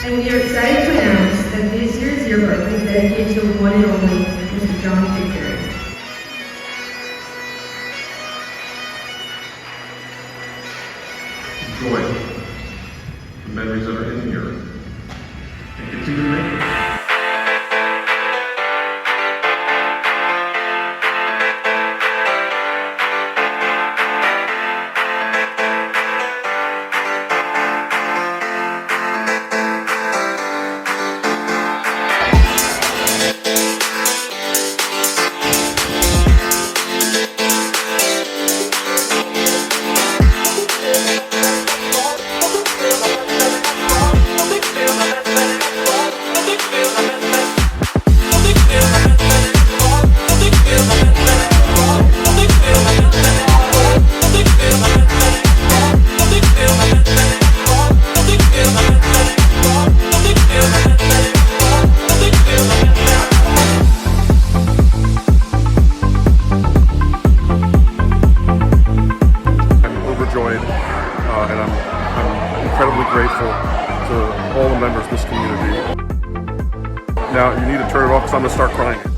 And we are excited to announce that this year's yearbook is dedicated to the one and only Mr. John Pitcairn. Enjoy the memories that are in here and continue to make them. And I'm incredibly grateful to all the members of this community. Now you need to turn it off because I'm going to start crying.